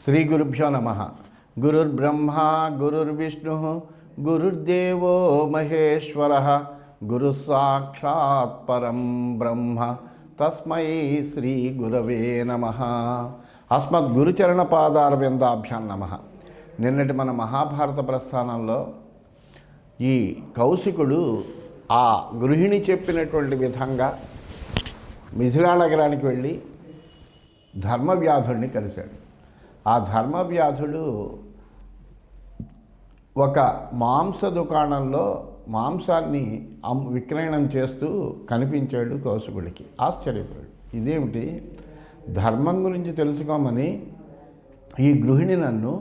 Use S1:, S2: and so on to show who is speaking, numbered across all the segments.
S1: శ్రీగురుభ్యో నమ. గురుర్బ్రహ్మ గురుర్విష్ణు గురుర్దేవో మహేశ్వర గురుసాక్షాత్ పరం బ్రహ్మ తస్మై శ్రీ గురవే నమ. అస్మద్గురుచరణ పాదారవిందాభ్యాం నమ. నిన్నటి మన మహాభారత ప్రస్థానంలో ఈ కౌశికుడు ఆ గృహిణి చెప్పినటువంటి విధంగా మిథిలా నగరానికి వెళ్ళి ధర్మవ్యాధుడిని కలిశాడు. ఆ ధర్మవ్యాధుడు ఒక మాంస దుకాణంలో మాంసాన్ని విక్రయణం చేస్తూ కనిపించాడు కౌశికుడికి. ఆశ్చర్యపోయాడు, ఇదేమిటి, ధర్మం గురించి తెలుసుకోమని ఈ గృహిణి నన్ను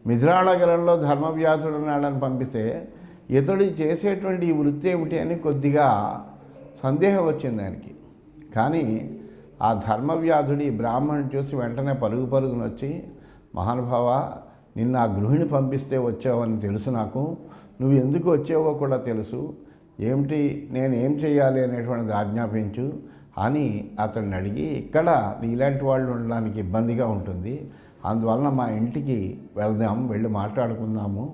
S1: మిథిలా నగరంలో ధర్మవ్యాధుడు ఉన్నాడని పంపితే ఇతడు చేసేటువంటి ఈ వృత్తి ఏమిటి అని కొద్దిగా సందేహం వచ్చింది ఆయనకి. కానీ ఆ ధర్మవ్యాధుడి బ్రాహ్మణుని చూసి వెంటనే పరుగున వచ్చి, మహానుభావ, నిన్న ఆ గృహిణి పంపిస్తే వచ్చావని తెలుసు, నాకు నువ్వు ఎందుకు వచ్చావో కూడా తెలుసు, ఏమిటి, నేను ఏం చేయాలి అనేటువంటిది ఆజ్ఞాపించు అని అతడిని అడిగి, ఇక్కడ ఇలాంటి వాళ్ళు ఉండడానికి ఇబ్బందిగా ఉంటుంది, అందువలన మా ఇంటికి వెళ్దాం, వెళ్ళి మాట్లాడుకుందాము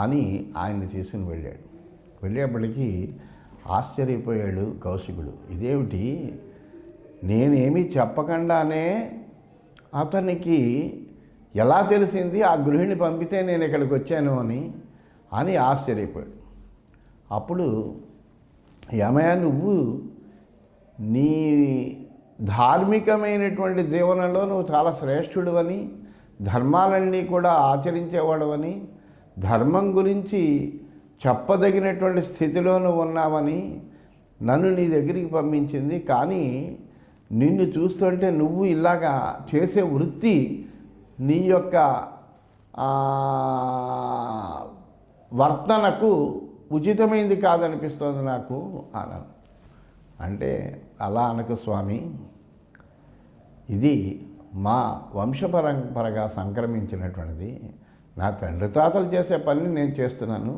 S1: అని ఆయన్ని తీసుకుని వెళ్ళాడు. వెళ్ళేప్పటికీ ఆశ్చర్యపోయాడు కౌశికుడు. ఇదేమిటి, నేనేమీ చెప్పకుండానే అతనికి ఎలా తెలిసింది ఆ గృహిణి పంపితే నేను ఇక్కడికి వచ్చాను అని ఆశ్చర్యపోయాడు. అప్పుడు, ఏమయ్యా, నువ్వు నీ ధార్మికమైనటువంటి జీవనంలో నువ్వు చాలా శ్రేష్ఠుడు అని, ధర్మాలన్నీ కూడా ఆచరించేవాడవని, ధర్మం గురించి చెప్పదగినటువంటి స్థితిలో నువ్వు ఉన్నావని నన్ను నీ దగ్గరికి పంపించింది. కానీ నిన్ను చూస్తుంటే నువ్వు ఇలాగా చేసే వృత్తి నీ యొక్క వర్తనకు ఉచితమైంది కాదనిపిస్తోంది నాకు అన్నాను. అంటే, అలా అనకు స్వామి, ఇది మా వంశపరంపరగా సంక్రమించినటువంటిది, నా తండ్రి తాతలు చేసే పని నేను చేస్తున్నాను,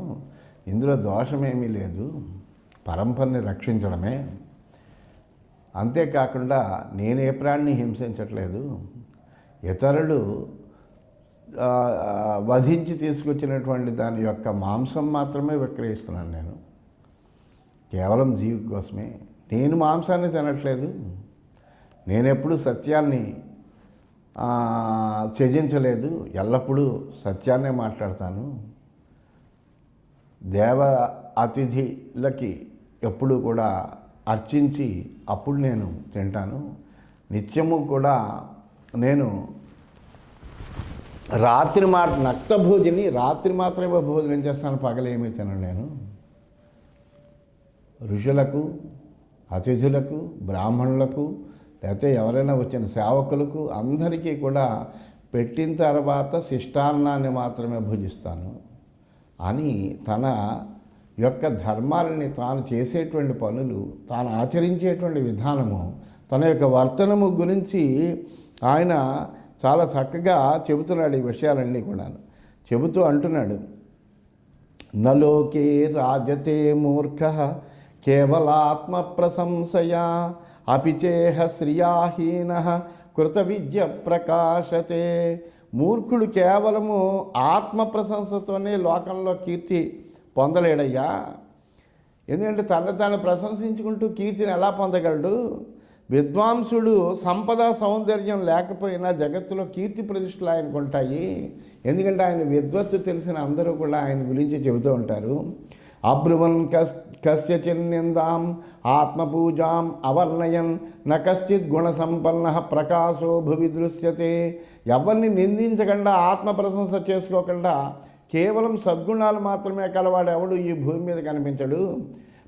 S1: ఇందులో దోషమేమీ లేదు, పరంపరని రక్షించడమే. అంతేకాకుండా నేనే ప్రాణిని హింసించట్లేదు, ఇతరులు వధించి తీసుకొచ్చినటువంటి దాని యొక్క మాంసం మాత్రమే విక్రయిస్తున్నాను. నేను కేవలం జీవి కోసమే, నేను మాంసాన్ని తినట్లేదు, నేనెప్పుడు సత్యాన్ని త్యజించలేదు, ఎల్లప్పుడూ సత్యాన్నే మాట్లాడతాను, దేవ అతిథులకి ఎప్పుడు కూడా అర్చించి అప్పుడు నేను తింటాను, నిత్యము కూడా నేను నక్తభోజిని, రాత్రి మాత్రమే భోజనం చేస్తాను, పగలేమీ తినను. నేను ఋషులకు, అతిథులకు, బ్రాహ్మణులకు, లేకపోతే ఎవరైనా వచ్చిన సేవకులకు అందరికీ కూడా పెట్టిన తర్వాత శిష్టాన్నాన్ని మాత్రమే భుజిస్తాను అని తన యొక్క ధర్మాలని, తాను చేసేటువంటి పనులు, తాను ఆచరించేటువంటి విధానము, తన యొక్క వర్తనము గురించి ఆయన చాలా చక్కగా చెబుతున్నాడు. ఈ విషయాలన్నీ కూడా చెబుతూ అంటున్నాడు, నలోకే రాజతే మూర్ఖ కేవలాత్మ ప్రశంసయా అపిచేహ శ్రియాహీన కృత విద్య ప్రకాశతే. మూర్ఖుడు కేవలము ఆత్మ ప్రశంసతోనే లోకంలో కీర్తి పొందలేడయ్యా. ఎందుకంటే తను తాను ప్రశంసించుకుంటూ కీర్తిని ఎలా పొందగలడు? విద్వాంసుడు సంపద సౌందర్యం లేకపోయినా జగత్తులో కీర్తి ప్రతిష్టలు ఆయనకు ఉంటాయి. ఎందుకంటే ఆయన విద్వత్తు తెలిసిన అందరూ కూడా ఆయన గురించి చెబుతూ ఉంటారు. అబ్రువన్ కస్యచిన్నిందాం ఆత్మపూజాం అవర్ణయన్ న కశ్చిత్ గుణసంపన్న ప్రకాశో భువి దృశ్యతే. ఎవరిని నిందించకుండా, ఆత్మ ప్రశంస చేసుకోకుండా కేవలం సద్గుణాలు మాత్రమే కలవాడు ఎవడు ఈ భూమి మీద కనిపించడు.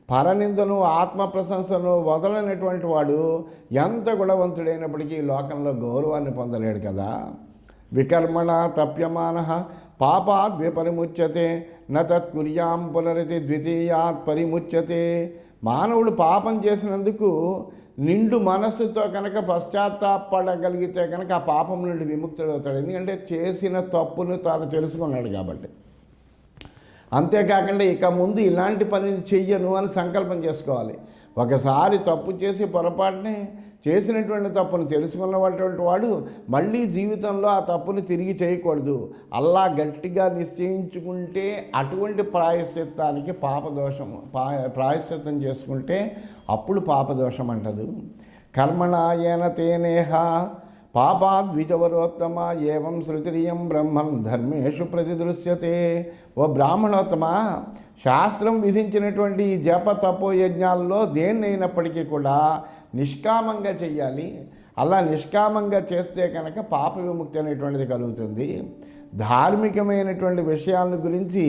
S1: పరనిందను, ఆత్మ ప్రశంసను వదలనటువంటి వాడు ఎంత గుణవంతుడైనప్పటికీ లోకంలో గౌరవాన్ని పొందలేడు కదా. వికర్మణ తప్యమాన పాపాద్ విపరిముచ్యతే న తత్కుర్యాం పునరితి ద్వితీయాత్ పరిముచ్యతే. మానవుడు పాపం చేసినందుకు నిండు మనస్సుతో కనుక పశ్చాత్తాపడగలిగితే కనుక ఆ పాపం నుండి విముక్తుడవుతాడు. ఎందుకంటే చేసిన తప్పును తాను తెలుసుకున్నాడు కాబట్టి. అంతేకాకుండా ఇక ముందు ఇలాంటి పనిని చెయ్యను అని సంకల్పం చేసుకోవాలి. ఒకసారి తప్పు చేసి పొరపాటునే చేసినటువంటి తప్పును తెలుసుకున్నటువంటి వాడు మళ్ళీ జీవితంలో ఆ తప్పుని తిరిగి చేయకూడదు. అల్లా గట్టిగా నిశ్చయించుకుంటే అటువంటి ప్రాయశ్చిత్తానికి పాపదోషము ప్రాయశ్చిత్తం చేసుకుంటే అప్పుడు పాపదోషం అంటదు. కర్మణాయేన తేనేహ పాపాద్విజవరోత్తమ ఏవం శృతిరియం బ్రహ్మం ధర్మేషు ప్రతిదృశ్యతే. ఓ బ్రాహ్మణోత్తమ, శాస్త్రం విధించినటువంటి ఈ జప తపో యజ్ఞాల్లో దేన్నైనప్పటికీ కూడా నిష్కామంగా చెయ్యాలి. అలా నిష్కామంగా చేస్తే కనుక పాప విముక్తి అనేటువంటిది కలుగుతుంది. ధార్మికమైనటువంటి విషయాల గురించి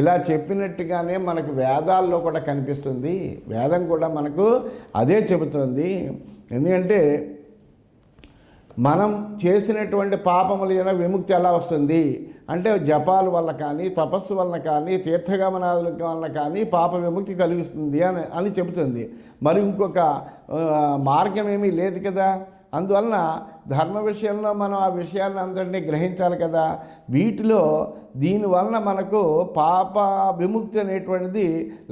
S1: ఇలా చెప్పినట్టుగానే మనకు వేదాల్లో కూడా కనిపిస్తుంది. వేదం కూడా మనకు అదే చెబుతుంది. ఎందుకంటే మనం చేసినటువంటి పాపముల విముక్తి ఎలా వస్తుంది అంటే జపాల వల్ల కానీ, తపస్సు వలన కానీ, తీర్థగమనాదుల వలన కానీ పాప విముక్తి కలుగుతుంది అని చెబుతుంది. మరి ఇంకొక మార్గం ఏమీ లేదు కదా. అందువలన ధర్మ విషయంలో మనం ఆ విషయాన్ని అందరినీ గ్రహించాలి కదా. వీటిలో దీనివలన మనకు పాప విముక్తి అనేటువంటిది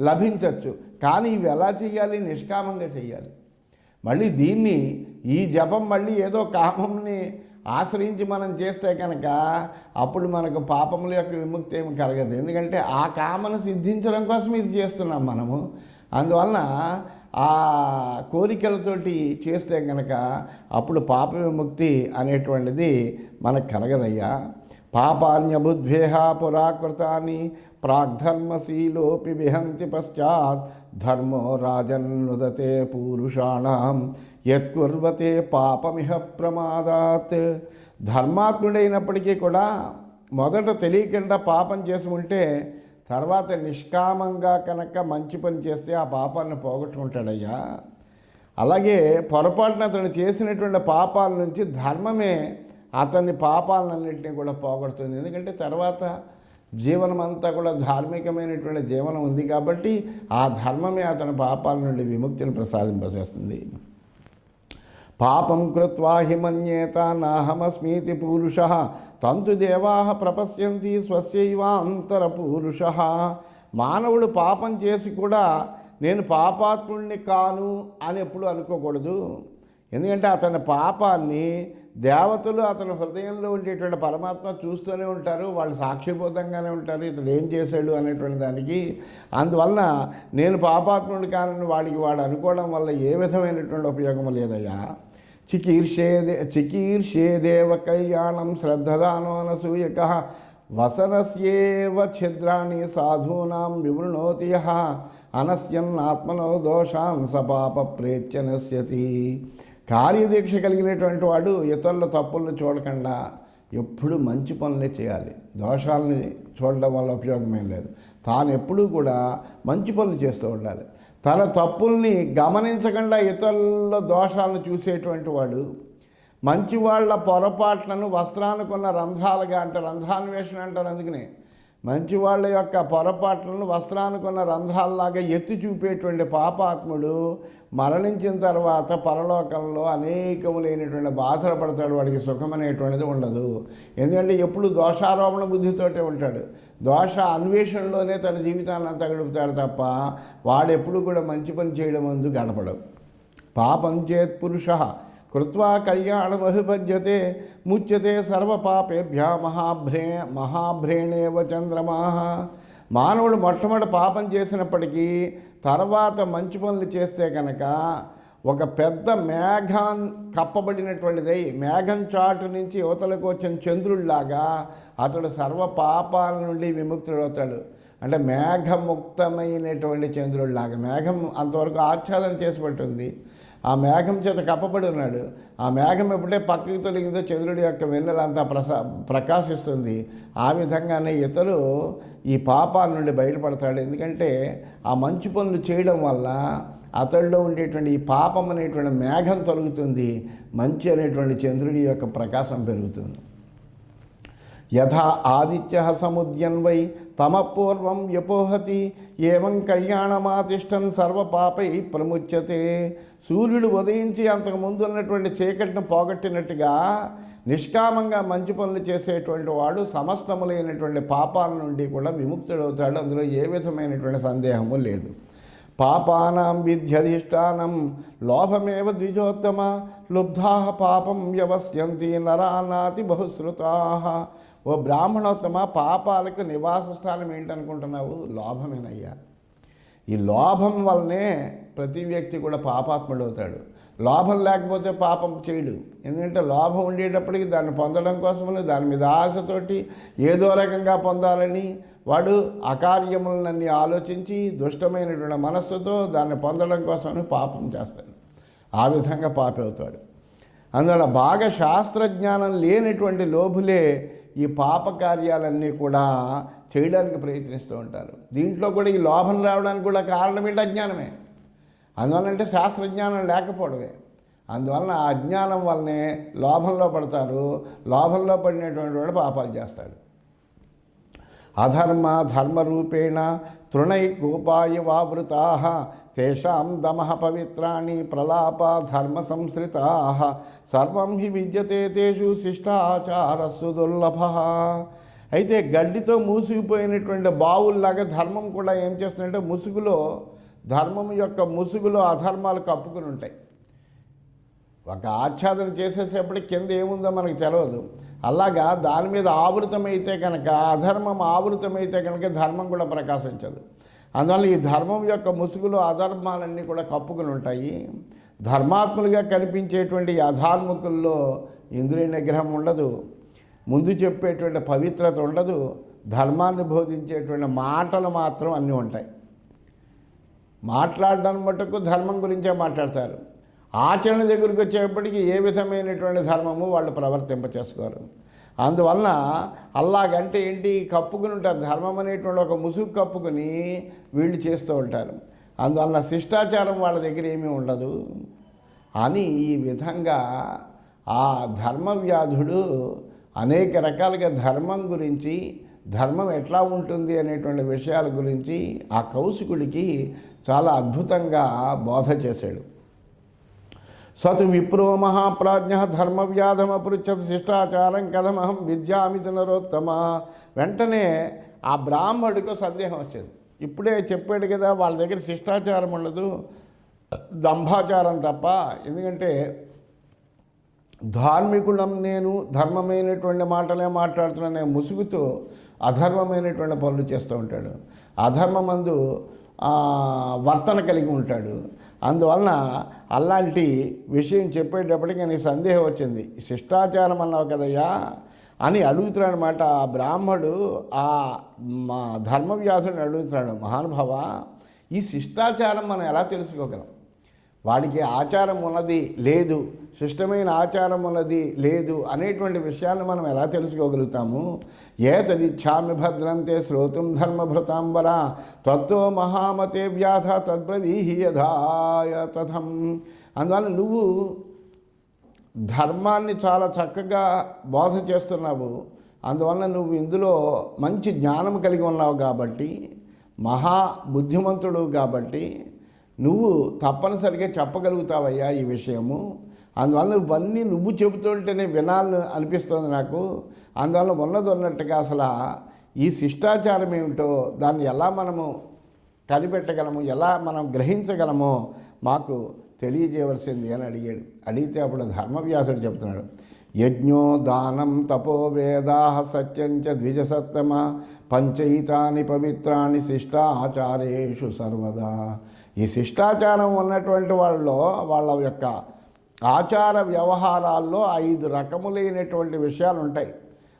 S1: లభించవచ్చు. కానీ ఇవి ఎలా చేయాలి? నిష్కామంగా చేయాలి. మళ్ళీ దీన్ని ఈ జపం మళ్ళీ ఏదో కామంని ఆశ్రయించి మనం చేస్తే కనుక అప్పుడు మనకు పాపముల యొక్క విముక్తి ఏమి కలగదు. ఎందుకంటే ఆ కామను సిద్ధించడం కోసం ఇది చేస్తున్నాం మనము. అందువలన ఆ కోరికలతోటి చేస్తే కనుక అప్పుడు పాప విముక్తి అనేటువంటిది మనకు కలగదయ్యా. పాపాన్యబుద్వేహ పురాకృతాన్ని ప్రాగ్ధర్మశీలోపి విహంతి పశ్చాత్ ధర్మో రాజన్నుదతే పూరుషాణం యత్కుర్వతే పాపమిహ ప్రమాదాత్. ధర్మాత్ముడైనప్పటికీ కూడా మొదట తెలియకుండా పాపం చేసి ఉంటే తర్వాత నిష్కామంగా కనుక మంచి పని చేస్తే ఆ పాపాన్ని పోగొట్టుకుంటాడయ్యా. అలాగే పొరపాటున అతడు చేసినటువంటి పాపాల నుంచి ధర్మమే అతని పాపాలన్నింటినీ కూడా పోగొడుతుంది. ఎందుకంటే తర్వాత జీవనం అంతా కూడా ధార్మికమైనటువంటి జీవనం ఉంది కాబట్టి ఆ ధర్మమే అతని పాపాల నుండి విముక్తిని ప్రసాదింపజేస్తుంది. పాపం కృత్వా హి మన్యేత నాహమస్మీతి పూరుషః తంతు దేవాః ప్రపశ్యంతి స్వస్యైవాంతర పూరుషః. మానవుడు పాపం చేసి కూడా నేను పాపాత్ముడిని కాను అని ఎప్పుడు అనుకోకూడదు. ఎందుకంటే అతని పాపాన్ని దేవతలు అతని హృదయంలో ఉండేటువంటి పరమాత్మ చూస్తూనే ఉంటారు. వాళ్ళు సాక్షిభూతంగానే ఉంటారు ఇతడు ఏం చేశాడు అనేటువంటి దానికి. అందువలన నేను పాపాత్ముడు కానని వాడు అనుకోవడం వల్ల ఏ విధమైనటువంటి ఉపయోగం లేదయ్యా. చికీర్షేదేవ కళ్యాణం శ్రద్ధదానో నసూయక వసనస్యేవ ఛిద్రాణి సాధూనాం వివృణోతి యః అనస్యన్నాత్మనో దోషాన్ సపాప ప్రేత్య నశ్యతి. కార్యదీక్ష కలిగినటువంటి వాడు ఇతరుల తప్పులను చూడకుండా ఎప్పుడు మంచి పనులే చేయాలి. దోషాలని చూడడం వల్ల ఉపయోగమేం లేదు. తాను ఎప్పుడూ కూడా మంచి పనులు చేస్తూ ఉండాలి. తన తప్పుల్ని గమనించకుండా ఇతరుల దోషాలను చూసేటువంటి వాడు మంచి వాళ్ళ పొరపాట్లను వస్త్రానుకున్న రంధ్రాలుగా అంటారు. రంధ్రాన్వేషణ అంటారు. అందుకనే మంచి వాళ్ళ యొక్క పొరపాట్లను వస్త్రానుకున్న రంధ్రాల్లాగా ఎత్తి చూపేటువంటి పాపాత్ముడు మరణించిన తర్వాత పరలోకంలో అనేకములైనటువంటి బాధలు పడతాడు. వాడికి సుఖం అనేటువంటిది ఉండదు. ఎందుకంటే ఎప్పుడు దోషారోపణ బుద్ధితోటే ఉంటాడు. దోష అన్వేషణలోనే తన జీవితాన్ని అంతా గడుపుతాడు తప్ప వాడెప్పుడు కూడా మంచి పని చేయడం ముందు గడపడు. పాపం చేత్ పురుషః కృత్వా కళ్యాణమభిభజ్యతే ముచ్యతే సర్వపాపేభ్య మహాభ్రేణేవ చంద్రమాః. మానవుడు మొట్టమొదటి పాపం చేసినప్పటికీ తర్వాత మంచి పనులు చేస్తే కనుక ఒక పెద్ద మేఘం కప్పబడినటువంటిదై మేఘం చాటు నుంచి యువతలకు వచ్చిన చంద్రుడిలాగా అతడు సర్వ పాపాల నుండి విముక్తుడవుతాడు. అంటే మేఘముక్తమైనటువంటి చంద్రుడిలాగా. మేఘం అంతవరకు ఆచ్ఛాదన చేసి పట్టుంది. ఆ మేఘం చేత కప్పబడి ఉన్నాడు. ఆ మేఘం ఎప్పుడే పక్కకి తొలగిందో చంద్రుడి యొక్క వెన్నెలంతా ప్రకాశిస్తుంది. ఆ విధంగానే ఇతడు ఈ పాపాల నుండి బయటపడతాడు. ఎందుకంటే ఆ మంచి పనులు చేయడం వల్ల అతడిలో ఉండేటువంటి ఈ పాపం అనేటువంటి మేఘం తొలగుతుంది. మంచి అనేటువంటి చంద్రుడి యొక్క ప్రకాశం పెరుగుతుంది. యథా ఆదిత్య సముద్యన్వై తమపూర్వం వ్యపోహతి ఏవం కళ్యాణమాతిష్టన్ సర్వపాపై ప్రముచ్యతే. సూర్యుడు ఉదయించి అంతకుముందు ఉన్నటువంటి చీకటిని పోగొట్టినట్టుగా నిష్కామంగా మంచి పనులు చేసేటువంటి వాడు సమస్తములైనటువంటి పాపాల నుండి కూడా విముక్తుడవుతాడు. అందులో ఏ విధమైనటువంటి సందేహము లేదు. పాపానాం విధ్యధిష్టానం లోభమేవ ద్విజోత్తమ లుబ్ధా పాపం వ్యవస్యంతి నరానాతి బహుశ్రుతా. ఓ బ్రాహ్మణోత్తమ, పాపాలకు నివాస స్థానం ఏంటనుకుంటున్నావు? లోభమేనయ్యా. ఈ లోభం వల్లనే ప్రతి వ్యక్తి కూడా పాపాత్ముడు అవుతాడు. లోభం లేకపోతే పాపం చేయడు. ఎందుకంటే లోభం ఉండేటప్పటికి దాన్ని పొందడం కోసమని, దాని మీద ఆశతోటి ఏదో రకంగా పొందాలని వాడు అకార్యములన్నీ ఆలోచించి దుష్టమైనటువంటి మనస్సుతో దాన్ని పొందడం కోసమని పాపం చేస్తాడు. ఆ విధంగా పాపి అవుతాడు. అందువల్ల బాగా శాస్త్రజ్ఞానం లేనటువంటి లోభులే ఈ పాప కార్యాలన్నీ కూడా చేయడానికి ప్రయత్నిస్తూ ఉంటారు. దీంట్లో కూడా ఈ లోభం రావడానికి కూడా కారణం ఏంటి? అజ్ఞానమే. అందువల్లంటే శాస్త్రజ్ఞానం లేకపోవడమే. అందువలన ఆ అజ్ఞానం వల్లనే లోభంలో పడతారు. లోభంలో పడినటువంటి వాడు పాపాలు చేస్తాడు. అధర్మ ధర్మరూపేణ తృణైకోపాయ వావృతా తేషాం దమః పవిత్రాణి ప్రలాప ధర్మ సంశ్రితా సర్వం హి విద్యతే తేషు శిష్టాచారస్సు దుర్లభ. అయితే గడ్డితో మూసిపోయినటువంటి బావుల్లాగా ధర్మం కూడా ఏం చేస్తుందంటే ముసుగులో, ధర్మం యొక్క ముసుగులో అధర్మాలు కప్పుకుని ఉంటాయి. ఒక ఆచ్ఛాదన చేసేసేపటికి కింద ఏముందో మనకు తెలియదు. అలాగా దాని మీద ఆవృతమైతే కనుక, అధర్మం ఆవృతమైతే కనుక ధర్మం కూడా ప్రకాశించదు. అందువల్ల ఈ ధర్మం యొక్క ముసుగులో అధర్మాలన్నీ కూడా కప్పుకుని ఉంటాయి. ధర్మాత్ములుగా కనిపించేటువంటి అధార్మికుల్లో ఇంద్రియ నిగ్రహం ఉండదు, ముందు చెప్పేటువంటి పవిత్రత ఉండదు, ధర్మాన్ని బోధించేటువంటి మాటలు మాత్రం అన్నీ ఉంటాయి. మాట్లాడడం మటుకు ధర్మం గురించే మాట్లాడతారు. ఆచరణ దగ్గరికి వచ్చేప్పటికీ ఏ విధమైనటువంటి ధర్మము వాళ్ళు ప్రవర్తింపచేసుకోరు. అందువలన అలాగంటే ఏంటి, కప్పుకుని ఉంటారు. ధర్మం అనేటువంటి ఒక ముసుగు కప్పుకుని వీళ్ళు చేస్తూ ఉంటారు. అందువలన శిష్టాచారం వాళ్ళ దగ్గర ఏమీ ఉండదు అని ఈ విధంగా ఆ ధర్మవ్యాధుడు అనేక రకాలుగా ధర్మం గురించి, ధర్మం ఎట్లా ఉంటుంది అనేటువంటి విషయాల గురించి ఆ కౌశికుడికి చాలా అద్భుతంగా బోధ చేశాడు. సతు విప్రో మహాప్రాజ్ఞ ధర్మవ్యాధమపృచ్ఛత్ శిష్టాచారం కథమహం విద్యామితి నరోత్తమ. వెంటనే ఆ బ్రాహ్మడికి సందేహం వచ్చేది. ఇప్పుడే చెప్పాడు కదా, వాళ్ళ దగ్గర శిష్టాచారం ఉండదు, దంభాచారం తప్ప. ఎందుకంటే ధార్మికులం నేను, ధర్మమైనటువంటి మాటలే మాట్లాడుతున్నానే ముసుగుతో అధర్మమైనటువంటి పనులు చేస్తూ ఉంటాడు. అధర్మమందు వర్తన కలిగి ఉంటాడు. అందువలన అలాంటి విషయం చెప్పేటప్పటికి నాకు సందేహం వచ్చింది. శిష్టాచారం అన్నావు కదయ్యా అని అడుగుతున్నాడు అనమాట. ఆ బ్రాహ్మడు ఆ ధర్మవ్యాసుని అడుగుతున్నాడు, మహానుభావ, ఈ శిష్టాచారం మనం ఎలా తెలుసుకోగలం? వాడికి ఆచారం ఉన్నది లేదు, శిష్టమైన ఆచారం ఉన్నది లేదు అనేటువంటి విషయాన్ని మనం ఎలా తెలుసుకోగలుగుతాము? ఏతదిచ్ఛామి భద్రంతే శ్రోతుం ధర్మభృతాంబర త్వత్తో మహామతే వ్యాధ తద్బ్రవీహి యథాయ తథం. అందువల్ల నువ్వు ధర్మాన్ని చాలా చక్కగా బోధ చేస్తున్నావు. అందువల్ల నువ్వు ఇందులో మంచి జ్ఞానం కలిగి ఉన్నావు కాబట్టి, మహా బుద్ధిమంతుడు కాబట్టి నువ్వు తప్పనిసరిగా చెప్పగలుగుతావయ్యా ఈ విషయము. అందువల్ల ఇవన్నీ నువ్వు చెబుతుంటేనే వినాలని అనిపిస్తుంది నాకు. అందువల్ల ఉన్నది ఉన్నట్టుగా అసలు ఈ శిష్టాచారం ఏమిటో, దాన్ని ఎలా మనము కనిపెట్టగలము, ఎలా మనం గ్రహించగలమో మాకు తెలియజేయవలసింది అని అడిగాడు. అడిగితే అప్పుడు ధర్మవ్యాసుడు చెప్తున్నాడు, యజ్ఞో దానం తపో వేదా సత్యంచ ద్విజసత్తమ పంచైతాని పవిత్రాణి శిష్టాచారేషు సర్వదా. ఈ శిష్టాచారం ఉన్నటువంటి వాళ్ళ యొక్క ఆచార వ్యవహారాల్లో 5 రకములైనటువంటి విషయాలు ఉంటాయి.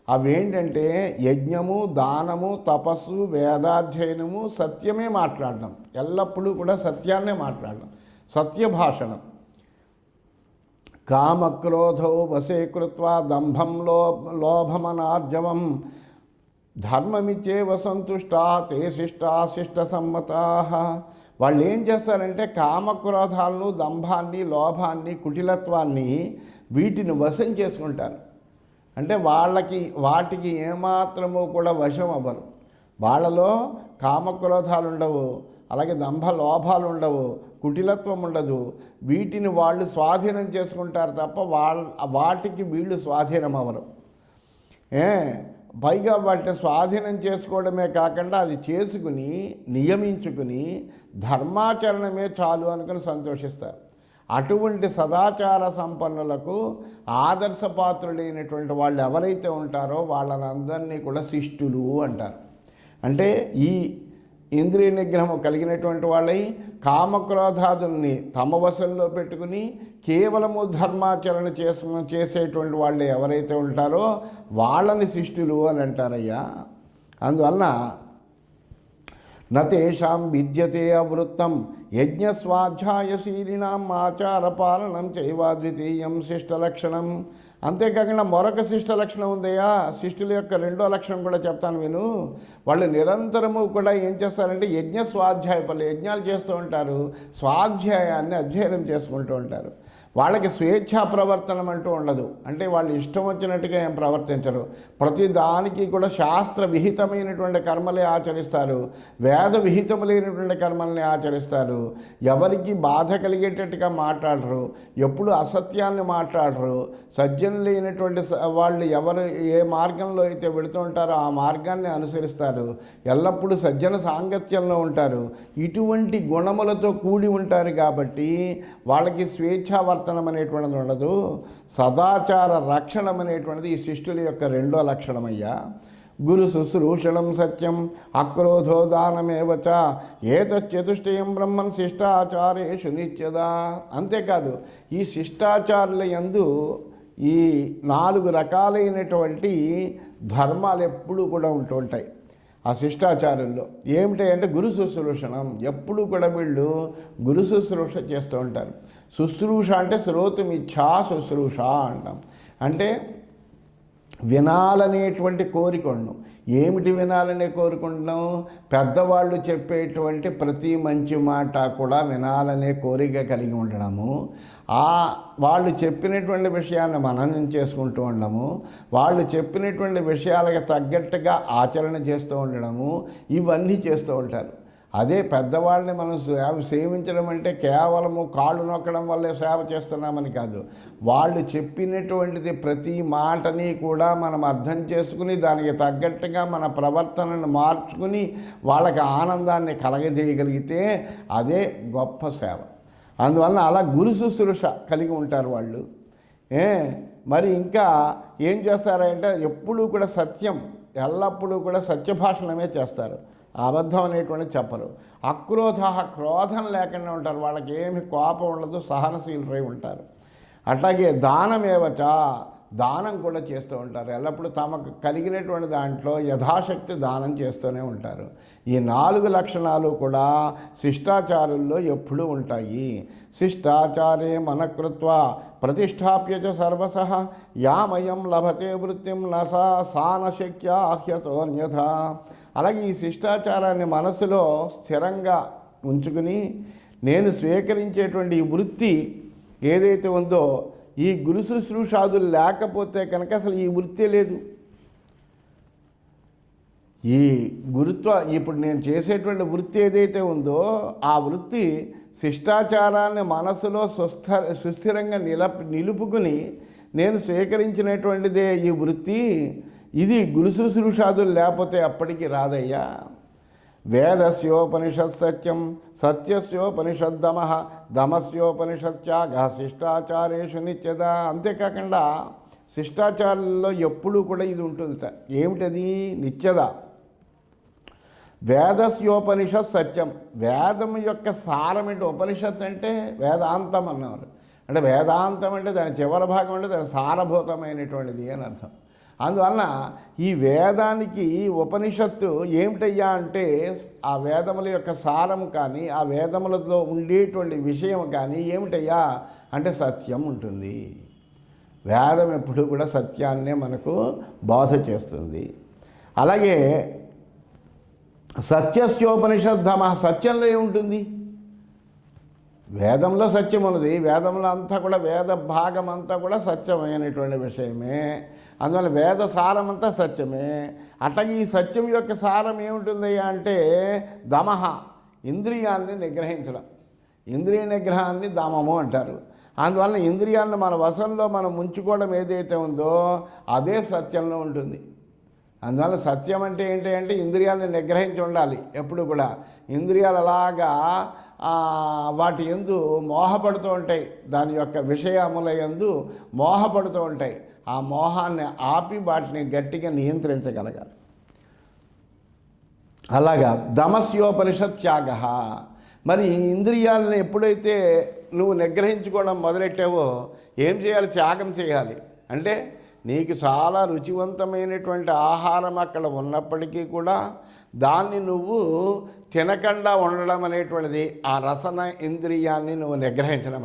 S1: అవేంటంటే యజ్ఞము, దానము, తపస్సు, వేదాధ్యయనము, సత్యమే మాట్లాడడం, ఎల్లప్పుడూ కూడా సత్యాన్నే మాట్లాడడం, సత్యభాషణం. కామక్రోధౌ వశీకృత్వా దంభం లోభమనార్జవం ధర్మమిచ్చేవ సంతుష్టా తే శిష్టా శిష్ట సమ్మతా. వాళ్ళు ఏం చేస్తారంటే కామక్రోధాలను, దంభాన్ని, లోభాన్ని, కుటిలత్వాన్ని వీటిని వశం చేసుకుంటారు. అంటే వాటికి ఏమాత్రమూ కూడా వశం అవ్వరు. వాళ్ళలో కామక్రోధాలు ఉండవు, అలాగే దంభ లోభాలు ఉండవు, కుటిలత్వం ఉండదు. వీటిని వాళ్ళు స్వాధీనం చేసుకుంటారు తప్ప వాటికి వీళ్ళు స్వాధీనం అవ్వరు. పైగా వాటిని స్వాధీనం చేసుకోవడమే కాకుండా అది చేసుకుని నియమించుకుని ధర్మాచరణమే చాలు అనుకుని సంతోషిస్తారు. అటువంటి సదాచార సంపన్నులకు ఆదర్శపాత్రులైనటువంటి వాళ్ళు ఎవరైతే ఉంటారో వాళ్ళనందరినీ కూడా శిష్టులు అంటారు. అంటే ఈ ఇంద్రియ నిగ్రహం కలిగినటువంటి వాళ్ళై కామక్రోధాదుల్ని తమ వశంలో పెట్టుకుని కేవలము ధర్మాచరణ చేసేటువంటి వాళ్ళు ఎవరైతే ఉంటారో వాళ్ళని శిష్టులు అని అంటారయ్యా. అందువలన నతేషాం విద్యతే అవృత్తం యజ్ఞస్వాధ్యాయశీలినాం ఆచారపాలనం చైవాద్వితీయం శిష్టలక్షణం. అంతేకాకుండా మరొక శిష్ట లక్షణం ఉందయ్యా. శిష్టుల యొక్క రెండో లక్షణం కూడా చెప్తాను విను. వాళ్ళు నిరంతరము కూడా ఏం చేస్తారంటే యజ్ఞ స్వాధ్యాయ పనులు, యజ్ఞాలు చేస్తూ ఉంటారు, స్వాధ్యాయాన్ని అధ్యయనం చేసుకుంటూ ఉంటారు. వాళ్ళకి స్వేచ్ఛా ప్రవర్తనం అంటూ ఉండదు. అంటే వాళ్ళు ఇష్టం వచ్చినట్టుగా ఏం ప్రవర్తించరు. ప్రతి దానికి కూడా శాస్త్ర విహితమైనటువంటి కర్మలే ఆచరిస్తారు, వేద విహితములైనటువంటి కర్మల్ని ఆచరిస్తారు. ఎవరికి బాధ కలిగేటట్టుగా మాట్లాడరు, ఎప్పుడు అసత్యాన్ని మాట్లాడరు. సజ్జనులైనటువంటి వాళ్ళు ఎవరు ఏ మార్గంలో అయితే వెళుతూ ఉంటారో ఆ మార్గాన్ని అనుసరిస్తారు. ఎల్లప్పుడూ సజ్జన సాంగత్యంలో ఉంటారు. ఇటువంటి గుణములతో కూడి ఉంటారు కాబట్టి వాళ్ళకి స్వేచ్ఛావర్తనం అనేటువంటిది ఉండదు. సదాచార రక్షణం అనేటువంటిది ఈ శిష్టుల యొక్క రెండో లక్షణమయ్యా. గురు శుశ్రూషణం సత్యం అక్రోధో దానమేవచ ఏతచ్చతుష్టయం బ్రహ్మన్ శిష్టాచారేషు నిత్యదా. అంతేకాదు ఈ శిష్టాచారుల యందు ఈ 4 రకాలైనటువంటి ధర్మాలు ఎప్పుడూ కూడా ఉంటూ ఉంటాయి. ఆ శిష్టాచారుల్లో ఏమిటి అంటే గురు శుశ్రూషణం. ఎప్పుడు కూడా వీళ్ళు గురు శుశ్రూష చేస్తూ ఉంటారు. శుశ్రూష అంటే శ్రోతుమిచ్ఛా శుశ్రూష అంటాం. అంటే వినాలనేటువంటి కోరికను. ఏమిటి వినాలనే కోరుకుంటున్నాం? పెద్దవాళ్ళు చెప్పేటువంటి ప్రతి మంచి మాట కూడా వినాలనే కోరిక కలిగి ఉండడము, వాళ్ళు చెప్పినటువంటి విషయాన్ని మననం చేసుకుంటూ ఉండడము, వాళ్ళు చెప్పినటువంటి విషయాలకు తగ్గట్టుగా ఆచరణ చేస్తూ ఉండడము, ఇవన్నీ చేస్తూ ఉంటారు. అదే పెద్దవాళ్ళని మనం సేవించడం అంటే కేవలము కాళ్ళు నొక్కడం వల్లే సేవ చేస్తున్నామని కాదు. వాళ్ళు చెప్పినటువంటిది ప్రతి మాటని కూడా మనం అర్థం చేసుకుని దానికి తగ్గట్టుగా మన ప్రవర్తనను మార్చుకుని వాళ్ళకి ఆనందాన్ని కలగజేయగలిగితే అదే గొప్ప సేవ. అందువలన అలా గురు శుశ్రూష కలిగి ఉంటారు వాళ్ళు. మరి ఇంకా ఏం చేస్తారంటే ఎప్పుడూ కూడా సత్యం, ఎల్లప్పుడూ కూడా సత్యభాషణమే చేస్తారు. అబద్ధం అనేటువంటి చెప్పరు. అక్రోధ, క్రోధం లేకుండా ఉంటారు. వాళ్ళకి ఏమి కోపం ఉండదు, సహనశీలురై ఉంటారు. అట్లాగే దానమేవచ, దానం కూడా చేస్తూ ఉంటారు. ఎల్లప్పుడూ తమకు కలిగినటువంటి దాంట్లో యథాశక్తి దానం చేస్తూనే ఉంటారు. ఈ 4 లక్షణాలు కూడా శిష్టాచారుల్లో ఎప్పుడూ ఉంటాయి. శిష్టాచారే మనకృత్వ ప్రతిష్టాప్యచ సర్వసః యామయం లభతే వృత్తిం నసా సానశక్య హ్యతోన్యథ. అలాగే ఈ శిష్టాచారాన్ని మనసులో స్థిరంగా ఉంచుకుని నేను స్వీకరించేటువంటి ఈ వృత్తి ఏదైతే ఉందో ఈ గురు శుశ్రూషాదులు లేకపోతే కనుక అసలు ఈ వృత్తి లేదు. ఈ ఇప్పుడు నేను చేసేటువంటి వృత్తి ఏదైతే ఉందో ఆ వృత్తి శిష్టాచారాన్ని మనసులో సుస్థిరంగా నిలుపుకుని నేను స్వీకరించినటువంటిదే ఈ వృత్తి. ఇది గురు శుశ్రూషాదులు లేకపోతే అప్పటికి రాదయ్యా. వేదస్యోపనిషత్ సత్యం సత్యస్యోపనిషద్దమ దమస్యోపనిషత్యాగ శిష్టాచారేషు నిత్యద. అంతేకాకుండా శిష్టాచారాల్లో ఎప్పుడూ కూడా ఇది ఉంటుందిట. ఏమిటది? నిత్యద. వేదస్యోపనిషత్ సత్యం. వేదం యొక్క సారం ఏంటి? ఉపనిషత్ అంటే వేదాంతం అన్నారు. అంటే వేదాంతం అంటే దాని చివరి భాగం అంటే దాని సారభూతమైనటువంటిది అని అర్థం. అందువలన ఈ వేదానికి ఉపనిషత్తు ఏమిటయ్యా అంటే ఆ వేదముల యొక్క సారం కానీ ఆ వేదములతో ఉండేటువంటి విషయం కానీ ఏమిటయ్యా అంటే సత్యం ఉంటుంది. వేదం ఎప్పుడు కూడా సత్యాన్నే మనకు బోధ చేస్తుంది. అలాగే సత్యస్యోపనిషద్ధమ. సత్యంలో ఏముంటుంది? వేదంలో సత్యం ఉన్నది. వేదంలో అంతా కూడా వేద భాగం అంతా కూడా సత్యమైనటువంటి విషయమే. అందువల్ల వేద సారం అంతా సత్యమే. అట్లాగే ఈ సత్యం యొక్క సారం ఏముంటుందయ్యా అంటే దమహ, ఇంద్రియాన్ని నిగ్రహించడం. ఇంద్రియ నిగ్రహాన్ని దమము అంటారు. అందువల్ల ఇంద్రియాలను మన వశంలో మనం ఉంచుకోవడం ఏదైతే ఉందో అదే సత్యంలో ఉంటుంది. అందువల్ల సత్యం అంటే ఏంటి అంటే ఇంద్రియాలను నిగ్రహించి ఉండాలి. ఎప్పుడు కూడా ఇంద్రియాలు అలాగా వాటి యందు మోహపడుతూ ఉంటాయి, దాని యొక్క విషయముల యందు మోహపడుతూ ఉంటాయి. ఆ మోహాన్ని ఆపి వాటిని గట్టిగా నియంత్రించగలగాలి. అలాగా దమస్యోపనిషత్ త్యాగ. మరి ఇంద్రియాలను ఎప్పుడైతే నువ్వు నిగ్రహించుకోవడం మొదలెట్టావో ఏం చేయాలి? త్యాగం చేయాలి. అంటే నీకు చాలా రుచివంతమైనటువంటి ఆహారం అక్కడ ఉన్నప్పటికీ కూడా దాన్ని నువ్వు తినకుండా ఉండడం అనేటువంటిది ఆ రసన ఇంద్రియాన్ని నువ్వు నిగ్రహించడం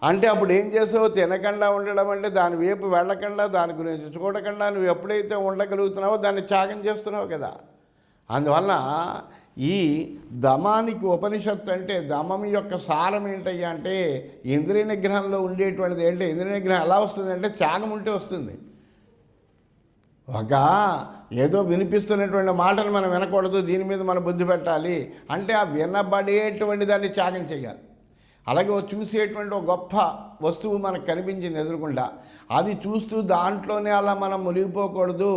S1: అంటే అప్పుడు ఏం చేసావు? తినకుండా ఉండడం అంటే దాని వైపు వెళ్ళకుండా, దాని గురించి చూడకుండా నువ్వు ఎప్పుడైతే ఉండగలుగుతున్నావో దాన్ని త్యాగం చేస్తున్నావు కదా. అందువల్ల ఈ దమానికి ఉపనిషత్తు అంటే దమం యొక్క సారం ఏంటయ్యా అంటే ఇంద్రియ నిగ్రహంలో ఉండేటువంటిది ఏంటి? ఇంద్రియ నిగ్రహం ఎలా వస్తుంది అంటే త్యాగం ఉంటే వస్తుంది. ఒక ఏదో వినిపిస్తున్నటువంటి మాటను మనం వినకూడదు, దీని మీద మనం బుద్ధి పెట్టాలి అంటే ఆ వినబడేటువంటి దాన్ని త్యాగం చేయాలి. అలాగే చూసేటువంటి ఒక గొప్ప వస్తువు మనకు కనిపించింది ఎదురుకుండా, అది చూస్తూ దాంట్లోనే అలా మనం మునిగిపోకూడదు,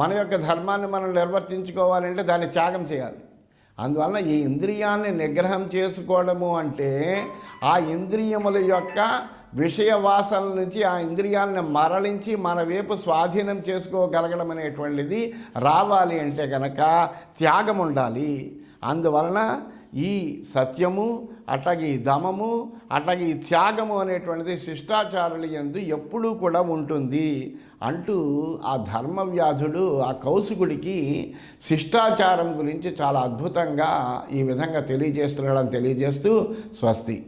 S1: మన యొక్క ధర్మాన్ని మనం నిర్వర్తించుకోవాలంటే దాన్ని త్యాగం చేయాలి. అందువల్ల ఈ ఇంద్రియాన్ని నిగ్రహం చేసుకోవడము అంటే ఆ ఇంద్రియముల యొక్క విషయ వాసనల నుంచి ఆ ఇంద్రియాలను మరలించి మన వైపు స్వాధీనం చేసుకోగలగడం అనేటువంటిది రావాలి అంటే కనుక త్యాగం ఉండాలి. అందువలన ఈ సత్యము అట్లాగే ఈ దమము అట్లాగే ఈ త్యాగము అనేటువంటిది శిష్టాచారుల యందు ఎప్పుడూ కూడా ఉంటుంది అంటూ ఆ ధర్మవ్యాధుడు ఆ కౌశికుడికి శిష్టాచారం గురించి చాలా అద్భుతంగా ఈ విధంగా తెలియజేస్తున్నాడని తెలియజేస్తూ స్వస్తి.